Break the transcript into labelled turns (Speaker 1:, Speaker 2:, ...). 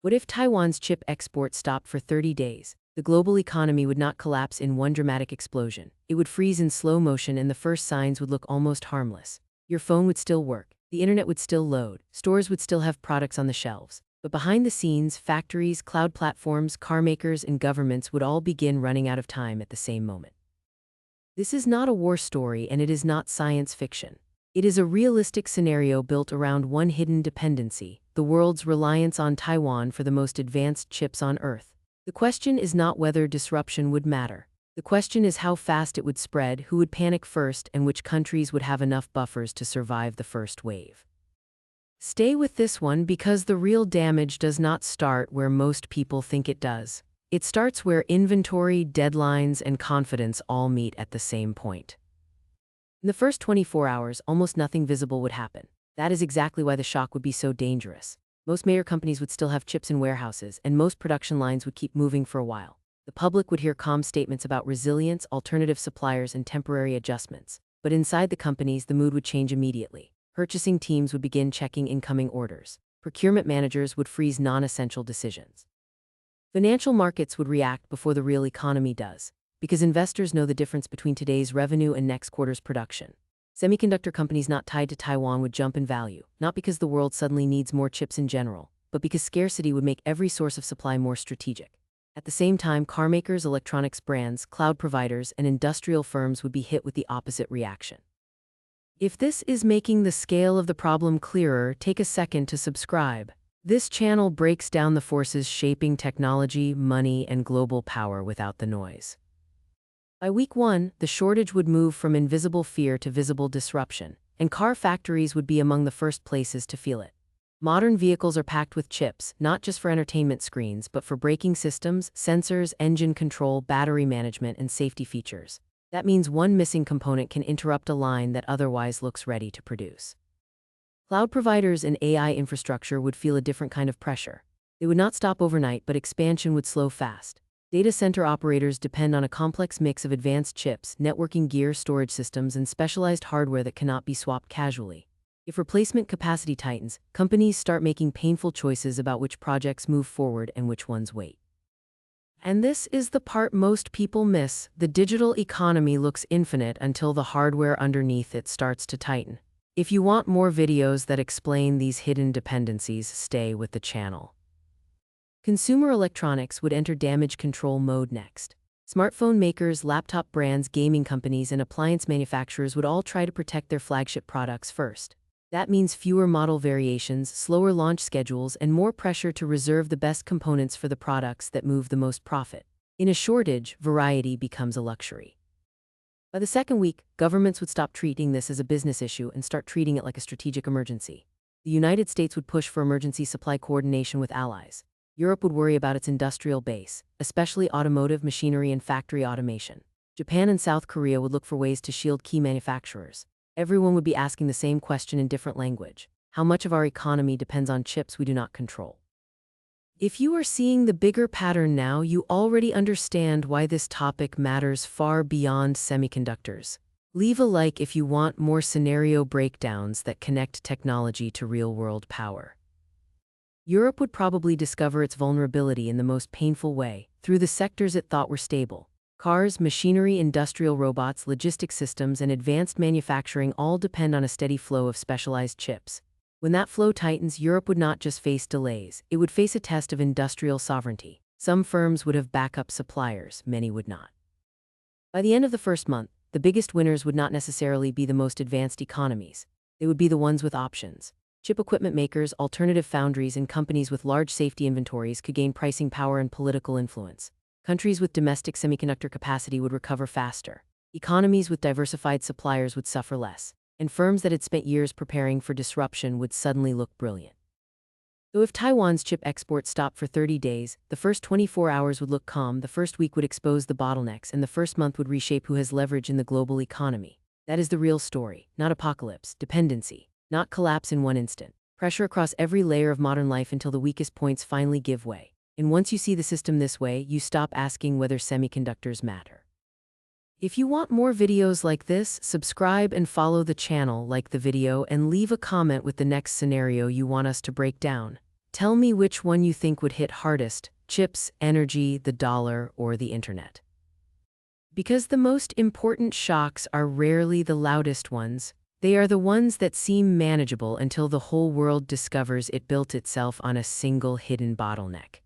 Speaker 1: What if Taiwan's chip export stopped for 30 days? The global economy would not collapse in one dramatic explosion. It would freeze in slow motion, and the first signs would look almost harmless. Your phone would still work, the internet would still load, stores would still have products on the shelves. But behind the scenes, factories, cloud platforms, car makers, and governments would all begin running out of time at the same moment. This is not a war story, and it is not science fiction. It is a realistic scenario built around one hidden dependency: the world's reliance on Taiwan for the most advanced chips on Earth. The question is not whether disruption would matter. The question is how fast it would spread, who would panic first, and which countries would have enough buffers to survive the first wave. Stay with this one, because the real damage does not start where most people think it does. It starts where inventory, deadlines, and confidence all meet at the same point. In the first 24 hours, almost nothing visible would happen. That is exactly why the shock would be so dangerous. Most major companies would still have chips in warehouses, and most production lines would keep moving for a while. The public would hear calm statements about resilience, alternative suppliers, and temporary adjustments. But inside the companies, the mood would change immediately. Purchasing teams would begin checking incoming orders. Procurement managers would freeze non-essential decisions. Financial markets would react before the real economy does, because investors know the difference between today's revenue and next quarter's production. Semiconductor companies not tied to Taiwan would jump in value, not because the world suddenly needs more chips in general, but because scarcity would make every source of supply more strategic. At the same time, car makers, electronics brands, cloud providers, and industrial firms would be hit with the opposite reaction. If this is making the scale of the problem clearer, take a second to subscribe. This channel breaks down the forces shaping technology, money, and global power without the noise. By week 1, the shortage would move from invisible fear to visible disruption, and car factories would be among the first places to feel it. Modern vehicles are packed with chips, not just for entertainment screens, but for braking systems, sensors, engine control, battery management, and safety features. That means one missing component can interrupt a line that otherwise looks ready to produce. Cloud providers and AI infrastructure would feel a different kind of pressure. They would not stop overnight, but expansion would slow fast. Data center operators depend on a complex mix of advanced chips, networking gear, storage systems, and specialized hardware that cannot be swapped casually. If replacement capacity tightens, companies start making painful choices about which projects move forward and which ones wait. And this is the part most people miss. The digital economy looks infinite until the hardware underneath it starts to tighten. If you want more videos that explain these hidden dependencies, stay with the channel. Consumer electronics would enter damage control mode next. Smartphone makers, laptop brands, gaming companies, and appliance manufacturers would all try to protect their flagship products first. That means fewer model variations, slower launch schedules, and more pressure to reserve the best components for the products that move the most profit. In a shortage, variety becomes a luxury. By the second week, governments would stop treating this as a business issue and start treating it like a strategic emergency. The United States would push for emergency supply coordination with allies. Europe would worry about its industrial base, especially automotive, machinery, and factory automation. Japan and South Korea would look for ways to shield key manufacturers. Everyone would be asking the same question in different language: how much of our economy depends on chips we do not control? If you are seeing the bigger pattern now, you already understand why this topic matters far beyond semiconductors. Leave a like if you want more scenario breakdowns that connect technology to real-world power. Europe would probably discover its vulnerability in the most painful way, through the sectors it thought were stable. Cars, machinery, industrial robots, logistics systems, and advanced manufacturing all depend on a steady flow of specialized chips. When that flow tightens, Europe would not just face delays, it would face a test of industrial sovereignty. Some firms would have backup suppliers, many would not. By the end of the first month, the biggest winners would not necessarily be the most advanced economies. They would be the ones with options. Chip equipment makers, alternative foundries, and companies with large safety inventories could gain pricing power and political influence. Countries with domestic semiconductor capacity would recover faster. Economies with diversified suppliers would suffer less, and firms that had spent years preparing for disruption would suddenly look brilliant. Though if Taiwan's chip export stopped for 30 days, the first 24 hours would look calm, the first week would expose the bottlenecks, and the first month would reshape who has leverage in the global economy. That is the real story, not apocalypse, dependency, not collapse in one instant. Pressure across every layer of modern life until the weakest points finally give way. And once you see the system this way, you stop asking whether semiconductors matter. If you want more videos like this, subscribe and follow the channel, like the video, and leave a comment with the next scenario you want us to break down. Tell me which one you think would hit hardest: chips, energy, the dollar, or the internet. Because the most important shocks are rarely the loudest ones, they are the ones that seem manageable until the whole world discovers it built itself on a single hidden bottleneck.